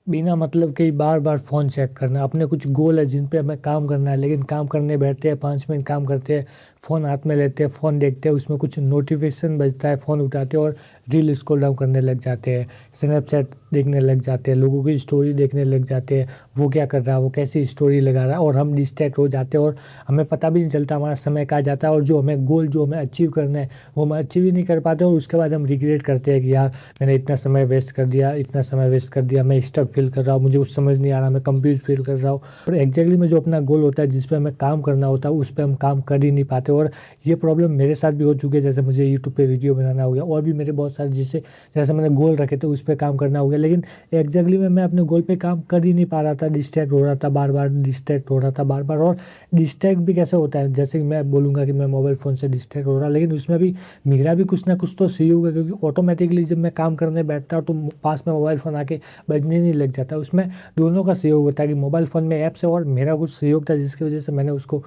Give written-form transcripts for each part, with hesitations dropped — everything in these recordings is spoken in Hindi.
बिना मतलब के बार बार फ़ोन चेक करना। अपने कुछ गोल है जिन पे हमें काम करना है, लेकिन काम करने बैठते हैं, 5 मिनट काम करते हैं, फ़ोन हाथ में लेते हैं, फ़ोन देखते हैं, उसमें कुछ नोटिफिकेशन बजता है, फ़ोन उठाते हैं और रील स्क्रॉल डाउन करने लग जाते हैं, स्नैपचैट देखने लग जाते हैं, लोगों की स्टोरी देखने लग जाते हैं, वो क्या कर रहा है, वो कैसी स्टोरी लगा रहा है, और हम डिस्ट्रैक्ट हो जाते हैं और हमें पता भी नहीं चलता हमारा समय कहाँ जाता है, और जो हमें गोल जो हमें अचीव करना है वो हम अचीव ही नहीं कर पाते, और उसके बाद हम रिग्रेट करते हैं कि यार मैंने इतना समय वेस्ट कर दिया, इतना समय वेस्ट कर दिया, मैं स्टक फील कर रहा हूँ, मुझे कुछ समझ नहीं आ रहा, मैं कंफ्यूज फील कर रहा हूँ। और एग्जैक्टली में जो अपना गोल होता है जिस पे हमें काम करना होता है उस पे हम काम कर ही नहीं पाते। और ये प्रॉब्लम मेरे साथ भी हो चुकी है। जैसे मुझे यूट्यूब पे वीडियो बनाना हो गया, और भी मेरे बहुत सारे जिससे जैसे मैंने गोल रखे थे उस पे काम करना हो गया, लेकिन एग्जैक्टली में मैं अपने गोल पे काम कर ही नहीं पा रहा था, डिस्ट्रैक्ट हो रहा था, बार बार डिस्ट्रैक्ट हो रहा था बार बार। और डिस्ट्रैक्ट भी कैसे होता है, जैसे कि मैं बोलूँगा कि मैं मोबाइल फ़ोन से डिस्ट्रैक्ट हो रहा, लेकिन उसमें भी मेरा भी कुछ ना कुछ तो सही होगा, क्योंकि ऑटोमेटिकली जब मैं काम करने बैठता हूँ तो पास में मोबाइल फ़ोन आके बजने नहीं लग जाता। उसमें दोनों का सहयोग होता है कि मोबाइल फ़ोन में ऐप्स है और मेरा कुछ सहयोग था जिसकी वजह से मैंने उसको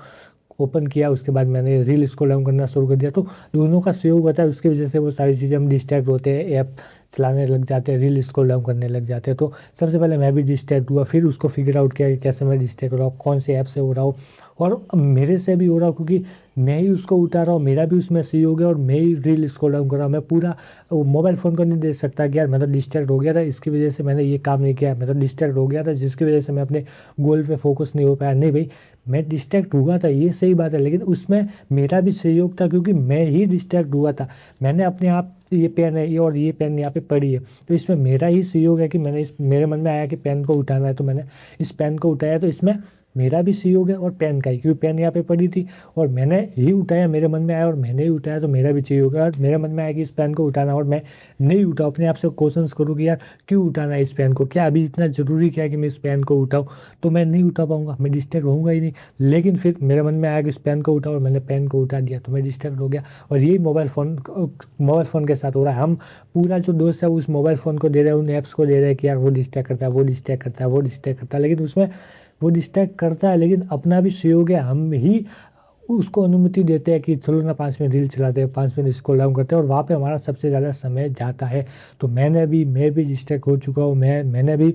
ओपन किया, उसके बाद मैंने रील स्क्रॉल डाउन करना शुरू कर दिया। तो दोनों का सहयोग होता है, उसकी वजह से वो सारी चीज़ें हम डिस्ट्रैक्ट होते हैं, ऐप चलाने लग जाते हैं, रील स्क्रॉल डाउन करने लग जाते हैं। तो सबसे पहले मैं भी डिस्ट्रैक्ट हुआ, फिर उसको फिगर आउट किया कि कैसे मैं डिस्ट्रैक्ट हो रहा हूँ, कौन से ऐप से हो रहा हूँ, और मेरे से भी हो रहा हूँ क्योंकि मैं ही उसको उठा रहा हूँ, मेरा भी उसमें सहयोग है, और मैं ही रील स्क्रॉल डाउन कर रहा हूँ। मैं पूरा मोबाइल फ़ोन को नहीं देख सकता कि यार मैं तो डिस्ट्रैक्ट हो गया था, इसकी वजह से मैंने ये काम नहीं किया, मैं तो डिस्ट्रैक्ट हो गया था जिसकी वजह से मैं अपने गोल पे फोकस नहीं हो पाया। नहीं भाई, मैं डिस्ट्रैक्ट हुआ था, ये सही बात है, लेकिन उसमें मेरा भी सहयोग था क्योंकि मैं ही डिस्ट्रैक्ट हुआ था। मैंने अपने आप ये पेन है, ये और ये पेन यहाँ पे पड़ी है, तो इसमें मेरा ही सहयोग है कि मैंने इस मेरे मन में आया कि पेन को उठाना है, तो मैंने इस पेन को उठाया, तो इसमें मेरा भी सहयोग है और पेन का ही, क्योंकि पेन यहाँ पे पड़ी थी और मैंने ही उठाया, मेरे मन में आया और मैंने ही उठाया, तो मेरा भी सहयोग है। और मेरे मन में आया कि इस पेन को उठाना और मैं नहीं उठा, अपने आप से क्वेश्चंस करूँ कि यार क्यों उठाना है इस पेन को, क्या अभी इतना ज़रूरी क्या है कि मैं इस पेन को उठाऊँ, तो मैं नहीं उठा पाऊंगा, मैं डिस्ट्रैक्ट होऊंगा ही नहीं। लेकिन फिर मेरे मन में आया कि इस पेन को उठाओ और मैंने पेन को उठा दिया, तो मैं डिस्ट्रैक्ट हो गया। और यही मोबाइल फ़ोन के साथ हो रहा है। हम पूरा जो दोस्त है उस मोबाइल फ़ोन को दे रहे हैं, उन ऐप्स को दे रहे हैं कि यार वो डिस्ट्रैक्ट करता है, वो डिस्ट्रैक्ट करता है, वो डिस्ट्रैक्ट करता है, लेकिन उसमें वो डिस्ट्रैक्ट करता है, लेकिन अपना भी सहयोग है, हम ही उसको अनुमति देते हैं कि चलो ना 5 मिनट रील चलाते हैं, 5 मिनट स्क्रॉल डाउन करते हैं, और वहाँ पे हमारा सबसे ज़्यादा समय जाता है। तो मैं भी डिस्ट्रैक्ट हो चुका हूँ, मैंने भी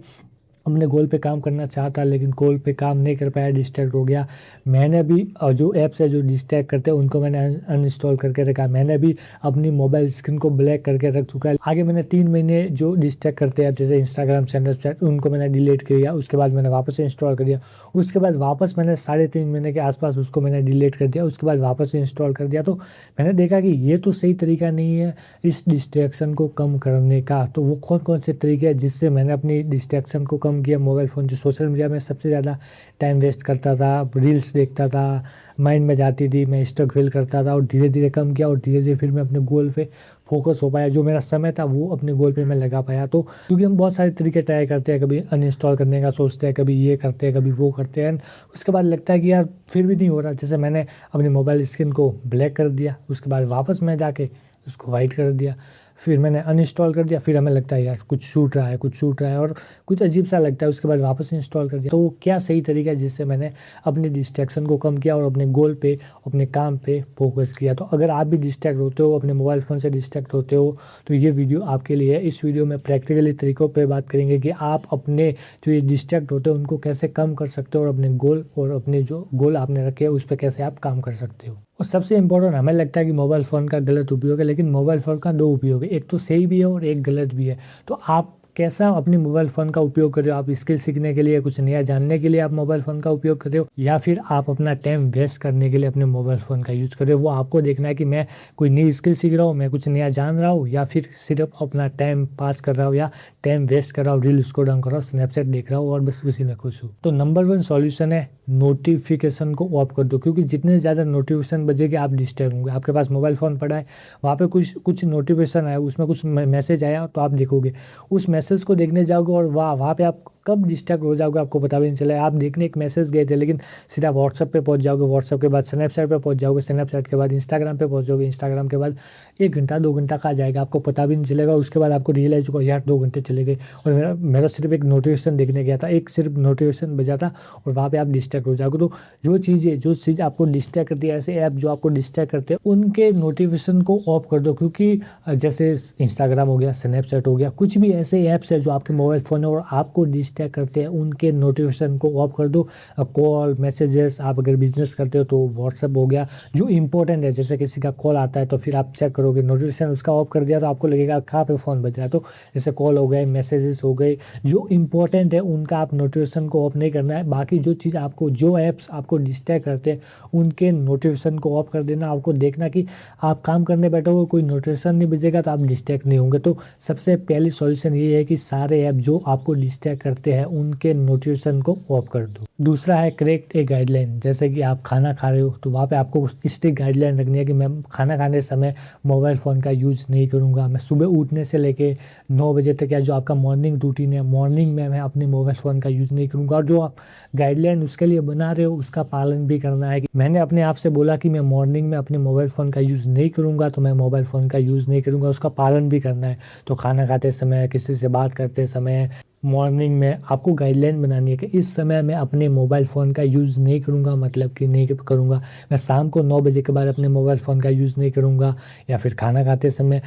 अपने गोल पे काम करना चाहता, लेकिन गोल पे काम नहीं कर पाया, डिस्ट्रैक्ट हो गया। मैंने भी जो ऐप्स है जो डिस्ट्रैक्ट करते हैं उनको मैंने अनइंस्टॉल करके रखा। मैंने भी अपनी मोबाइल स्क्रीन को ब्लैक करके रख चुका है। आगे मैंने 3 महीने जो डिस्ट्रैक्ट करते हैं जैसे इंस्टाग्राम, स्नैपचैट, उनको मैंने डिलीट किया, उसके बाद मैंने वापस से इंस्टॉल कर दिया, उसके बाद वापस मैंने 3.5 महीने के आसपास उसको मैंने डिलीट कर दिया, उसके बाद वापस से इंस्टॉल कर दिया। तो मैंने देखा कि ये तो सही तरीका नहीं है इस डिस्ट्रैक्शन को कम करने का। तो वो कौन कौन से तरीके हैं जिससे मैंने अपनी डिस्ट्रैक्शन को कम किया। मोबाइल फ़ोन जो सोशल मीडिया में सबसे ज़्यादा टाइम वेस्ट करता था, रील्स देखता था, माइंड में जाती थी, मैं स्ट्रक फील करता था, और धीरे धीरे कम किया, और धीरे धीरे फिर मैं अपने गोल पे फोकस हो पाया, जो मेरा समय था वो अपने गोल पे मैं लगा पाया। तो क्योंकि हम बहुत सारे तरीके ट्राई करते हैं, कभी अनइंस्टॉल करने का सोचते हैं, कभी ये करते हैं, कभी वो करते हैं, उसके बाद लगता है कि यार फिर भी नहीं हो रहा। जैसे मैंने अपनी मोबाइल स्क्रीन को ब्लैक कर दिया, उसके बाद वापस मैं जाके उसको वाइट कर दिया, फिर मैंने अनइंस्टॉल कर दिया, फिर हमें लगता है यार कुछ छूट रहा है, कुछ छूट रहा है, और कुछ अजीब सा लगता है, उसके बाद वापस इंस्टॉल कर दिया। तो वो क्या सही तरीका है जिससे मैंने अपनी डिस्ट्रैक्शन को कम किया और अपने गोल पे, अपने काम पे फोकस किया। तो अगर आप भी डिस्ट्रैक्ट होते हो, अपने मोबाइल फ़ोन से डिस्ट्रैक्ट होते हो, तो ये वीडियो आपके लिए है। इस वीडियो में प्रैक्टिकली तरीकों पर बात करेंगे कि आप अपने जो ये डिस्ट्रैक्ट होते हो उनको कैसे कम कर सकते हो, और अपने गोल और अपने जो गोल आपने रखे हैं उस पर कैसे आप काम कर सकते हो। और सबसे इम्पोर्टेंट हमें लगता है कि मोबाइल फ़ोन का गलत उपयोग है, लेकिन मोबाइल फ़ोन का 2 उपयोग है, एक तो सही भी है और एक गलत भी है। तो आप कैसा अपने मोबाइल फ़ोन का उपयोग कर रहे हो, आप स्किल सीखने के लिए, कुछ नया जानने के लिए आप मोबाइल फ़ोन का उपयोग कर रहे हो, या फिर आप अपना टाइम वेस्ट करने के लिए अपने मोबाइल फ़ोन का यूज़ कर रहे हो। वो आपको देखना है कि मैं कोई नई स्किल सीख रहा हूँ, मैं कुछ नया जान रहा हूँ, या फिर सिर्फ अपना टाइम पास कर रहा हूँ, या टाइम वेस्ट कर रहा हूँ, रील स्क्रॉल डाउन कर रहा हूँ, स्नैपचैट देख रहा हूँ और बस उसी में खुश हूँ। तो नंबर 1 सॉल्यूशन है नोटिफिकेशन को ऑफ कर दो, क्योंकि जितने ज़्यादा नोटिफिकेशन बजेगी आप डिस्टर्ब होंगे। आपके पास मोबाइल फ़ोन पड़ा है, वहाँ पे कुछ कुछ नोटिफिकेशन आया, उसमें कुछ मैसेज आया, तो आप देखोगे, उस मैसेज को देखने जाओगे और वहाँ पे आप कब डिस्ट्रैक्ट हो जाओगे आपको पता भी नहीं चला। आप देखने एक मैसेज गए थे, लेकिन सीधा व्हाट्सएप पे पहुंच जाओगे, व्हाट्सएप के बाद स्नैपचैट पे पहुंच जाओगे, स्नैपचैट के बाद इंस्टाग्राम पे पहुंच जाओगे, इंस्टाग्राम के बाद 1 घंटा 2 घंटा का जाएगा, आपको पता भी नहीं चलेगा। उसके बाद आपको रियलाइज होगा यार 2 घंटे चले गए, और मेरा सिर्फ एक नोटिफिकेशन देखने गया था, एक सिर्फ नोटिफिकेशन बजा था, और वहाँ पर आप डिस्ट्रैक्ट हो जाओगे। तो जो चीज़ आपको डिस्ट्रैक्ट करती है, ऐसे ऐप जो आपको डिस्ट्रैक्ट करते हैं, उनके नोटिफिकेशन को ऑफ कर दो। क्योंकि जैसे इंस्टाग्राम हो गया, स्नैपचैट हो गया, कुछ भी ऐसे ऐप्स है जो आपके मोबाइल फ़ोन है और आपको डिस्ट्रैक्ट करते हैं उनके नोटिफिकेशन को ऑफ कर दो। कॉल मैसेजेस, आप अगर बिजनेस करते हो तो व्हाट्सअप हो गया, जो इंपॉर्टेंट है, जैसे किसी का कॉल आता है तो फिर आप चेक करोगे नोटिफिकेशन उसका ऑफ कर दिया तो आपको लगेगा कहाँ पे फ़ोन बज रहा है। तो जैसे कॉल हो गए, मैसेजेस हो गए, जो इंपॉर्टेंट है उनका आप नोटिफिकेशन को ऑफ नहीं करना है। बाकी जो चीज़ आपको, जो ऐप्स आपको डिस्ट्रैक्ट करते हैं उनके नोटिफिकेशन को ऑफ कर देना। आपको देखना कि आप काम करने बैठोगे कोई नोटिफिकेशन नहीं बजेगा तो आप डिस्ट्रैक्ट नहीं होंगे। तो सबसे पहली सॉल्यूशन ये है कि सारे ऐप जो आपको डिस्ट्रैक्ट करते हैं उनके नोटिफिकेशन को ऑफ कर दो। दूसरा है क्रिएट ए गाइडलाइन। जैसे कि आप खाना खा रहे हो तो वहाँ पे आपको स्ट्रिक्ट गाइडलाइन रखनी है कि मैं खाना खाने समय मोबाइल फ़ोन का यूज़ नहीं करूँगा। मैं सुबह उठने से लेके 9 बजे तक, या जो आपका मॉर्निंग रूटीन है, मॉर्निंग में मैं अपने मोबाइल फ़ोन का यूज़ नहीं करूँगा। और जो आप गाइडलाइन उसके लिए बना रहे हो उसका पालन भी करना है। कि मैंने अपने आप से बोला कि मैं मॉर्निंग में अपने मोबाइल फ़ोन का यूज़ नहीं करूँगा तो मैं मोबाइल फ़ोन का यूज़ नहीं करूँगा, उसका पालन भी करना है। तो खाना खाते समय, किसी से बात करते समय, मॉर्निंग में आपको गाइडलाइन बनानी है कि इस समय मैं अपने मोबाइल फ़ोन का यूज़ नहीं करूँगा, मतलब कि नहीं करूँगा। मैं शाम को 9 बजे के बाद अपने मोबाइल फ़ोन का यूज़ नहीं करूँगा, या फिर खाना खाते समय,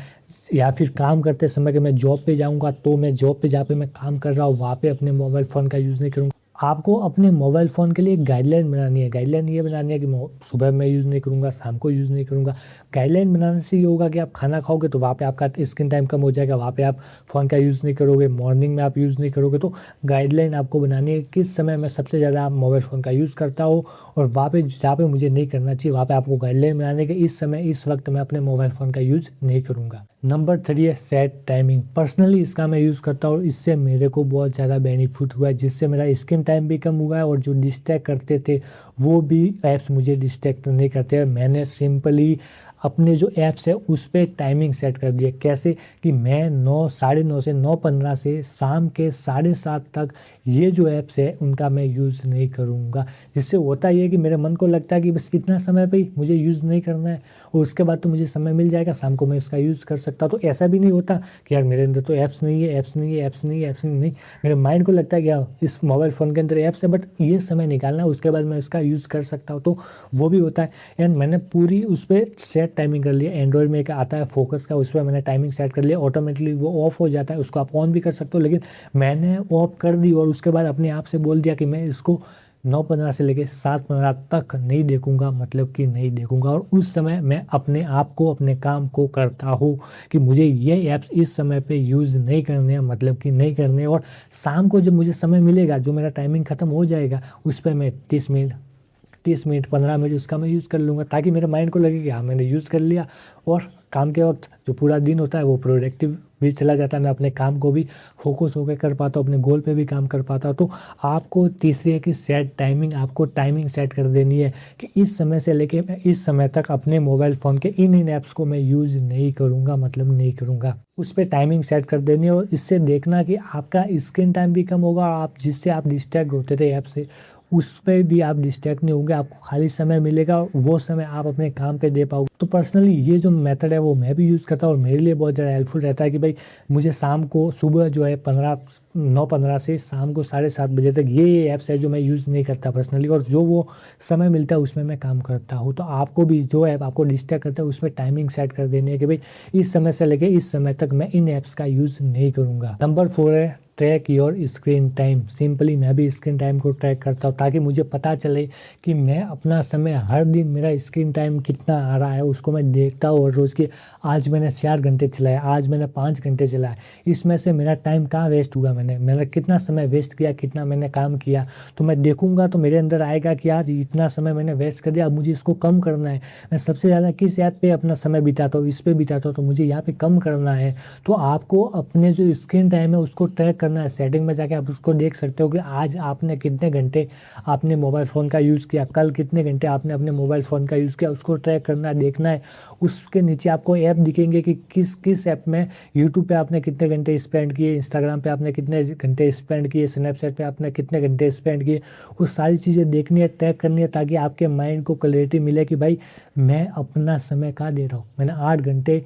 या फिर काम करते समय कि मैं जॉब पे जाऊँगा तो मैं जॉब पे जहाँ पे मैं काम कर रहा हूँ वहाँ पे अपने मोबाइल फ़ोन का यूज़ नहीं करूँगा। आपको अपने मोबाइल फ़ोन के लिए एक गाइडलाइन बनानी है। गाइडलाइन ये बनानी है कि सुबह मैं यूज़ नहीं करूँगा, शाम को यूज़ नहीं करूँगा। गाइडलाइन बनाने से ये होगा कि आप खाना खाओगे तो वहाँ पे आपका स्क्रीन टाइम कम हो जाएगा, वहाँ पे आप फ़ोन का यूज़ नहीं करोगे, मॉर्निंग में आप यूज़ नहीं करोगे। तो गाइडलाइन आपको बनानी है किस समय मैं सबसे ज़्यादा मोबाइल फ़ोन का यूज़ करता हूँ, और वहाँ पे जहाँ पे मुझे नहीं करना चाहिए वहाँ पे आपको गाइडलाइन बनाने के इस समय, इस वक्त मैं अपने मोबाइल फ़ोन का यूज़ नहीं करूँगा। नंबर 3 है सेट टाइमिंग। पर्सनली इसका मैं यूज़ करता हूँ, इससे मेरे को बहुत ज़्यादा बेनिफिट हुआ है, जिससे मेरा स्क्रीन टाइम भी कम हुआ है और जो डिस्ट्रैक्ट करते थे वो भी ऐप्स मुझे डिस्ट्रैक्ट नहीं करते। मैंने सिंपली अपने जो ऐप्स है उस पर टाइमिंग सेट कर दिया। कैसे कि मैं 9, साढ़े 9 से 9:15 से शाम के 7:30 तक ये जो ऐप्स है उनका मैं यूज़ नहीं करूँगा। जिससे होता ये है कि मेरे मन को लगता है कि बस कितना समय पे ही मुझे यूज़ नहीं करना है और उसके बाद तो मुझे समय मिल जाएगा, शाम को मैं इसका यूज़ कर सकता। तो ऐसा भी नहीं होता कि यार मेरे अंदर तो ऐप्स नहीं है, ऐप्स नहीं है, ऐप्स नहीं है, ऐप्स नहीं। मेरे माइंड को लगता है कि यार इस मोबाइल फ़ोन के अंदर ऐप्स है बट ये समय निकालना है, उसके बाद मैं इसका यूज़ कर सकता हूँ। तो वो भी होता है। एंड मैंने पूरी उस पर सेट टाइमिंग कर लिया। एंड्रॉइड में एक आता है फोकस का, उस पर मैंने टाइमिंग सेट कर लिया, ऑटोमेटिकली वो ऑफ हो जाता है। उसको आप ऑन भी कर सकते हो, लेकिन मैंने ऑफ कर दी और उसके बाद अपने आप से बोल दिया कि मैं इसको 9:15 से लेके 7:15 तक नहीं देखूंगा, मतलब कि नहीं देखूंगा। और उस समय मैं अपने आप को, अपने काम को करता हूँ कि मुझे ये ऐप्स इस समय पे यूज़ नहीं करने हैं, मतलब कि नहीं करने। और शाम को जब मुझे समय मिलेगा, जो मेरा टाइमिंग ख़त्म हो जाएगा, उस पर मैं 30 मिनट 15 मिनट उसका मैं यूज़ कर लूँगा, ताकि मेरे माइंड को लगे कि हाँ मैंने यूज़ कर लिया। और काम के वक्त जो पूरा दिन होता है वो प्रोडक्टिव भी चला जाता है, मैं अपने काम को भी फोकस होकर कर पाता हूँ, अपने गोल पे भी काम कर पाता हूँ। तो आपको तीसरी है कि सेट टाइमिंग, आपको टाइमिंग सेट कर देनी है कि इस समय से लेके मैं इस समय तक अपने मोबाइल फ़ोन के इन ऐप्स को मैं यूज़ नहीं करूँगा, मतलब नहीं करूँगा। उस पर टाइमिंग सेट कर देनी है और इससे देखना कि आपका स्क्रीन टाइम भी कम होगा, आप जिससे आप डिस्ट्रैक्ट होते थे ऐप से उस पर भी आप डिस्ट्रैक्ट नहीं होंगे, आपको खाली समय मिलेगा और वो समय आप अपने काम पे दे पाओगे। तो पर्सनली ये जो मेथड है वो मैं भी यूज़ करता हूँ और मेरे लिए बहुत ज़्यादा हेल्पफुल रहता है कि भाई मुझे शाम को, सुबह जो है 9:15 से शाम को 7:30 बजे तक ये ऐप्स है जो मैं यूज़ नहीं करता पर्सनली, और जो वो समय मिलता है उसमें मैं काम करता हूँ। तो आपको भी जो ऐप आपको डिस्ट्रैक्ट करता है उसमें टाइमिंग सेट कर देनी है कि भाई इस समय से लेके इस समय तक मैं इन ऐप्स का यूज़ नहीं करूँगा। नंबर 4 है track your screen time. Simply मैं भी स्क्रीन टाइम को ट्रैक करता हूँ ताकि मुझे पता चले कि मैं अपना समय, हर दिन मेरा स्क्रीन टाइम कितना आ रहा है उसको मैं देखता हूँ। और रोज़ की आज मैंने 4 घंटे चलाया, आज मैंने 5 घंटे चलाया, इसमें से मेरा टाइम कहाँ वेस्ट हुआ, मैंने कितना समय वेस्ट किया, कितना मैंने काम किया। तो मैं देखूंगा तो मेरे अंदर आएगा कि यार इतना समय मैंने वेस्ट कर दिया, अब मुझे इसको कम करना है। मैं सबसे ज़्यादा किस ऐप पे अपना समय बिताता हूँ, इस पर बिताता हूँ, तो मुझे यहाँ पे कम करना है। तो आपको अपने जो स्क्रीन टाइम है उसको ट्रैक करना है। सेटिंग में जाके आप उसको देख सकते हो कि आज आपने कितने घंटे आपने मोबाइल फ़ोन का यूज़ किया, कल कितने घंटे आपने अपने मोबाइल फ़ोन का यूज़ किया, उसको ट्रैक करना है, देखना है। उसके नीचे आपको ऐप दिखेंगे कि किस ऐप में, यूट्यूब पे आपने कितने घंटे स्पेंड किए, इंस्टाग्राम पे आपने कितने घंटे स्पेंड किए, स्नैपचैट पे आपने कितने घंटे स्पेंड किए। वो सारी चीज़ें देखनी है, ट्रैक करनी है, ताकि आपके माइंड को क्लैरिटी मिले कि भाई मैं अपना समय कहाँ दे रहा हूँ। मैंने 8 घंटे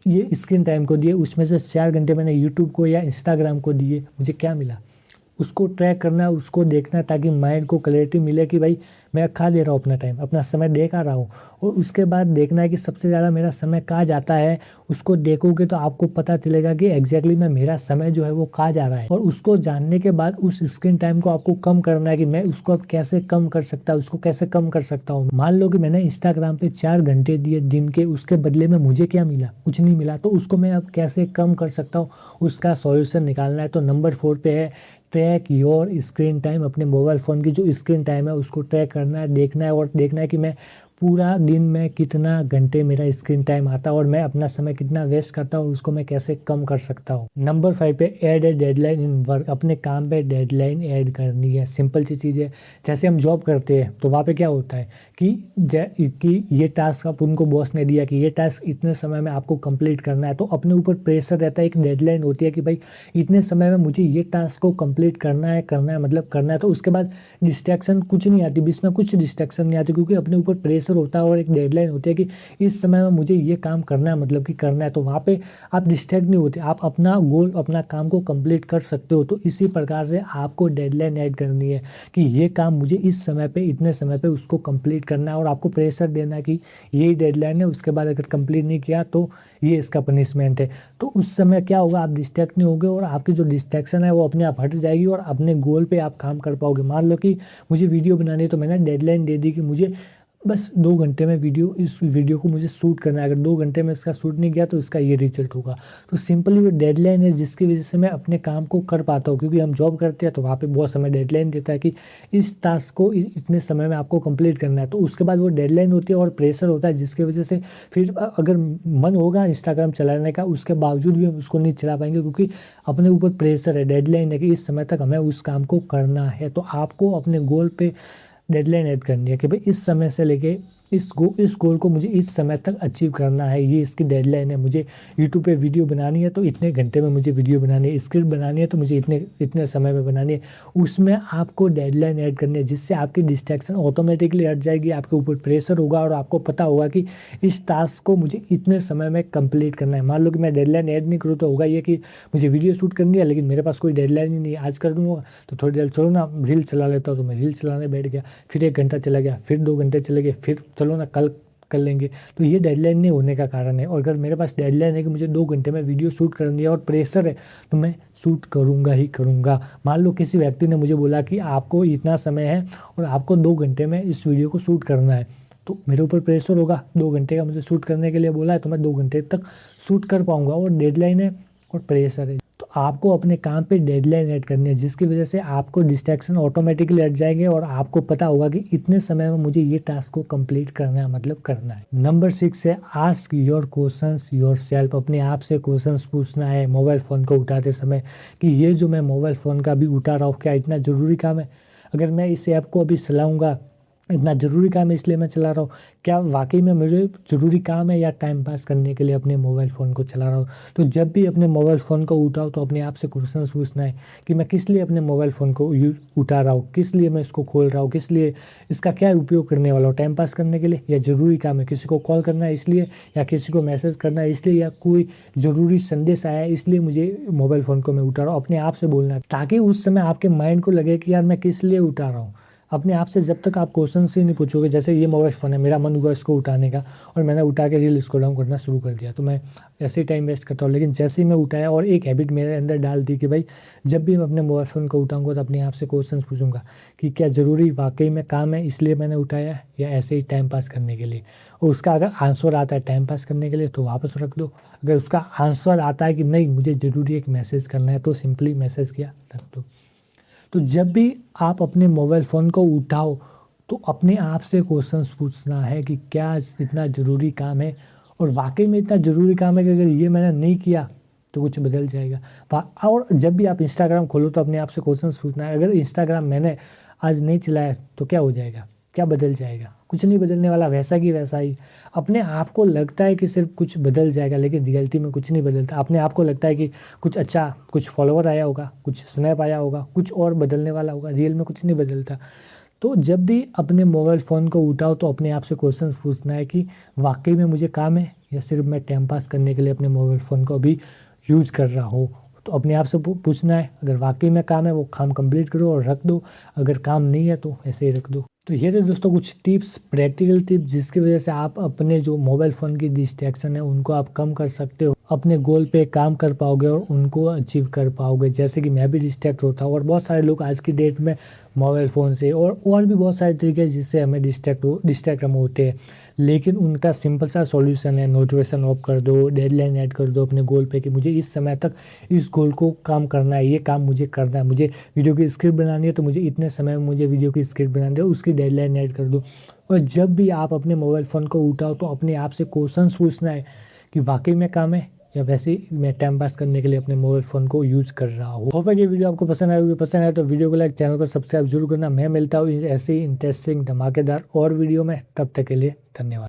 ये स्क्रीन टाइम को दिए, उसमें से 4 घंटे मैंने यूट्यूब को या इंस्टाग्राम को दिए, मुझे क्या मिला। उसको ट्रैक करना है, उसको देखना है, ताकि माइंड को क्लैरिटी मिले कि भाई मैं खा दे रहा हूँ अपना टाइम, अपना समय दे खा रहा हूँ। और उसके बाद देखना है कि सबसे ज़्यादा मेरा समय कहाँ जाता है, उसको देखोगे तो आपको पता चलेगा कि एग्जैक्टली मैं मेरा समय जो है वो कहाँ जा रहा है। और उसको जानने के बाद उस स्क्रीन टाइम को आपको कम करना है कि मैं उसको अब कैसे कम कर सकता हूँ, उसको कैसे कम कर सकता हूँ। मान लो कि मैंने इंस्टाग्राम पे 4 घंटे दिए दिन के, उसके बदले में मुझे क्या मिला, कुछ नहीं मिला। तो उसको मैं अब कैसे कम कर सकता हूँ, उसका सॉल्यूशन निकालना है। तो नंबर 4 पे है ट्रैक योर स्क्रीन टाइम। अपने मोबाइल फ़ोन की जो स्क्रीन टाइम है उसको ट्रैक करना है, देखना है और देखना है कि मैं पूरा दिन में कितना घंटे मेरा स्क्रीन टाइम आता है और मैं अपना समय कितना वेस्ट करता हूँ, उसको मैं कैसे कम कर सकता हूँ। नंबर 5 पे add a deadline in work. अपने काम पे डेडलाइन ऐड करनी है। सिंपल सी चीज़ है, जैसे हम जॉब करते हैं तो वहाँ पे क्या होता है कि ये टास्क आप उनको बॉस ने दिया कि ये टास्क इतने समय में आपको कंप्लीट करना है, तो अपने ऊपर प्रेशर रहता है, एक डेडलाइन होती है कि भाई इतने समय में मुझे ये टास्क को कंप्लीट करना है मतलब करना है। तो उसके बाद डिस्ट्रैक्शन कुछ नहीं आती, बीच में कुछ डिस्ट्रैक्शन नहीं आती, क्योंकि अपने ऊपर प्रेशर होता है और एक डेडलाइन होती है कि इस समय में मुझे ये काम करना है, मतलब कि करना है। तो वहाँ पे आप डिस्ट्रैक्ट नहीं होते, आप अपना गोल, अपना काम को कंप्लीट कर सकते हो। तो इसी प्रकार से आपको डेडलाइन ऐड करनी है कि ये काम मुझे इस समय पे, इतने समय पे उसको कंप्लीट करना है, और आपको प्रेशर देना है कि यही डेडलाइन है, उसके बाद अगर कंप्लीट नहीं किया तो ये इसका पनिशमेंट है। तो उस समय क्या होगा, आप डिस्ट्रैक्ट नहीं होगे और आपकी जो डिस्ट्रैक्शन है वो अपने आप हट जाएगी और अपने गोल पे आप काम कर पाओगे। मान लो कि मुझे वीडियो बनानी है, तो मैंने डेडलाइन दे दी कि मुझे बस 2 घंटे में इस वीडियो को मुझे शूट करना है। अगर 2 घंटे में इसका शूट नहीं किया तो इसका ये रिजल्ट होगा। तो सिंपली वो डेडलाइन है जिसकी वजह से मैं अपने काम को कर पाता हूँ, क्योंकि हम जॉब करते हैं तो वहाँ पे बहुत समय डेडलाइन देता है कि इस टास्क को इतने समय में आपको कंप्लीट करना है। तो उसके बाद वो डेडलाइन होती है और प्रेशर होता है, जिसकी वजह से फिर अगर मन होगा इंस्टाग्राम चलाने का, उसके बावजूद भी हम उसको नहीं चला पाएंगे, क्योंकि अपने ऊपर प्रेशर है, डेडलाइन है कि इस समय तक हमें उस काम को करना है। तो आपको अपने गोल पे डेडलाइन ऐड करनी है कि भाई इस समय से लेके इस गोल को मुझे इस समय तक अचीव करना है, ये इसकी डेडलाइन है। मुझे यूट्यूब पे वीडियो बनानी है तो इतने घंटे में मुझे वीडियो बनानी है, स्क्रिप्ट बनानी है तो मुझे इतने समय में बनानी है। उसमें आपको डेडलाइन ऐड करनी है, जिससे आपकी डिस्ट्रैक्शन ऑटोमेटिकली हट जाएगी, आपके ऊपर प्रेशर होगा और आपको पता होगा कि इस टास्क को मुझे इतने समय में कंप्लीट करना है। मान लो कि मैं डेडलाइन ऐड नहीं करूँ तो होगा ये कि मुझे वीडियो शूट करनी है लेकिन मेरे पास कोई डेडलाइन ही नहीं है, आज कर दूँगा तो थोड़ी देर चलो ना रील चला लेता हूँ, तो मैं रील चलाने बैठ गया, फिर 1 घंटा चला गया, फिर 2 घंटे चले गए, फिर चलो ना कल कर लेंगे। तो ये डेडलाइन नहीं होने का कारण है। और अगर मेरे पास डेडलाइन है कि मुझे 2 घंटे में वीडियो शूट करनी है और प्रेशर है तो मैं शूट करूँगा ही करूँगा। मान लो किसी व्यक्ति ने मुझे बोला कि आपको इतना समय है और आपको 2 घंटे में इस वीडियो को शूट करना है, तो मेरे ऊपर प्रेशर होगा, 2 घंटे का मुझे शूट करने के लिए बोला है तो मैं 2 घंटे तक शूट कर पाऊँगा, और डेडलाइन है और प्रेशर है। तो आपको अपने काम पे डेडलाइन ऐड करनी है, जिसकी वजह से आपको डिस्ट्रैक्शन ऑटोमेटिकली हट जाएंगे और आपको पता होगा कि इतने समय में मुझे ये टास्क को कंप्लीट करना है, मतलब करना है। नंबर 6 है ask your questions your self. अपने आप से क्वेश्चंस पूछना है मोबाइल फ़ोन को उठाते समय कि ये जो मैं मोबाइल फ़ोन का अभी उठा रहा हूँ क्या इतना ज़रूरी काम है? अगर मैं इस ऐप को अभी चलाऊँगा, इतना ज़रूरी काम है इसलिए मैं चला रहा हूँ, क्या वाकई में मुझे ज़रूरी काम है या टाइम पास करने के लिए अपने मोबाइल फ़ोन को चला रहा हूँ? तो जब भी अपने मोबाइल फ़ोन को उठाओ तो अपने आप से क्वेश्चंस पूछना है कि मैं किस लिए अपने मोबाइल फ़ोन को उठा रहा हूँ, किस लिए मैं इसको खोल रहा हूँ, किस लिए इसका क्या उपयोग करने वाला हूँ, टाइम पास करने के लिए या ज़रूरी काम है, किसी को कॉल करना है इसलिए, या किसी को मैसेज करना है इसलिए, या कोई ज़रूरी संदेश आया है इसलिए मुझे मोबाइल फ़ोन को मैं उठा रहा हूँ। अपने आप से बोलना है ताकि उस समय आपके माइंड को लगे कि यार मैं किस लिए उठा रहा हूँ। अपने आप से जब तक आप क्वेश्चन से नहीं पूछोगे, जैसे ये मोबाइल फ़ोन है, मेरा मन हुआ इसको उठाने का और मैंने उठा के रील स्क्रॉल डाउन करना शुरू कर दिया, तो मैं ऐसे ही टाइम वेस्ट करता हूँ। लेकिन जैसे ही मैं उठाया और एक हैबिट मेरे अंदर डाल दी कि भाई जब भी मैं अपने मोबाइल फ़ोन को उठाऊंगा तो अपने आप से क्वेश्चन पूछूंगा कि क्या ज़रूरी वाकई में काम है इसलिए मैंने उठाया, या ऐसे ही टाइम पास करने के लिए। और उसका अगर आंसर आता है टाइम पास करने के लिए तो वापस रख दो, अगर उसका आंसर आता है कि नहीं मुझे ज़रूरी एक मैसेज करना है तो सिंपली मैसेज किया, रख दो। तो जब भी आप अपने मोबाइल फ़ोन को उठाओ तो अपने आप से क्वेश्चंस पूछना है कि क्या इतना ज़रूरी काम है, और वाकई में इतना ज़रूरी काम है कि अगर ये मैंने नहीं किया तो कुछ बदल जाएगा। और जब भी आप इंस्टाग्राम खोलो तो अपने आप से क्वेश्चंस पूछना है, अगर इंस्टाग्राम मैंने आज नहीं चलाया तो क्या हो जाएगा, क्या बदल जाएगा? कुछ नहीं बदलने वाला, वैसा की वैसा ही। अपने आप को लगता है कि सिर्फ कुछ बदल जाएगा, लेकिन रियलिटी में कुछ नहीं बदलता। अपने आप को लगता है कि कुछ अच्छा, कुछ फॉलोवर आया होगा, कुछ स्नैप आया होगा, कुछ और बदलने वाला होगा, रियल में कुछ नहीं बदलता। तो जब भी अपने मोबाइल फ़ोन को उठाओ तो अपने आप से क्वेश्चन पूछना है कि वाकई में मुझे काम है या सिर्फ मैं टाइम पास करने के लिए अपने मोबाइल फ़ोन को अभी यूज़ कर रहा हूँ। तो अपने आप से पूछना है, अगर वाकई में काम है वो काम कंप्लीट करो और रख दो, अगर काम नहीं है तो ऐसे ही रख दो। तो ये थे दोस्तों कुछ टिप्स, प्रैक्टिकल टिप्स जिसकी वजह से आप अपने जो मोबाइल फ़ोन की डिस्ट्रैक्शन है उनको आप कम कर सकते हो, अपने गोल पे काम कर पाओगे और उनको अचीव कर पाओगे। जैसे कि मैं भी डिस्ट्रैक्ट होता हूँ और बहुत सारे लोग आज की डेट में मोबाइल फ़ोन से और भी बहुत सारे तरीके हैं जिससे हमें डिस्ट्रैक्ट हम होते हैं, लेकिन उनका सिंपल सा सॉल्यूशन है, नोटिफिकेशन ऑफ कर दो, डेडलाइन ऐड कर दो अपने गोल पे कि मुझे इस समय तक इस गोल को काम करना है, ये काम मुझे करना है, मुझे वीडियो की स्क्रिप्ट बनानी है तो मुझे इतने समय में मुझे वीडियो की स्क्रिप्ट बनानी है, उसकी डेडलाइन ऐड कर दो। और जब भी आप अपने मोबाइल फ़ोन को उठाओ तो अपने आप से क्वेश्चंस पूछना है कि वाकई में काम है या वैसे ही मैं टाइम पास करने के लिए अपने मोबाइल फ़ोन को यूज़ कर रहा हूँ। होप है कि वीडियो आपको पसंद आए होगी। पसंद आए तो वीडियो को लाइक, चैनल को सब्सक्राइब जरूर करना। मैं मिलता हूँ ऐसे ही इंटरेस्टिंग धमाकेदार और वीडियो में, तब तक के लिए धन्यवाद।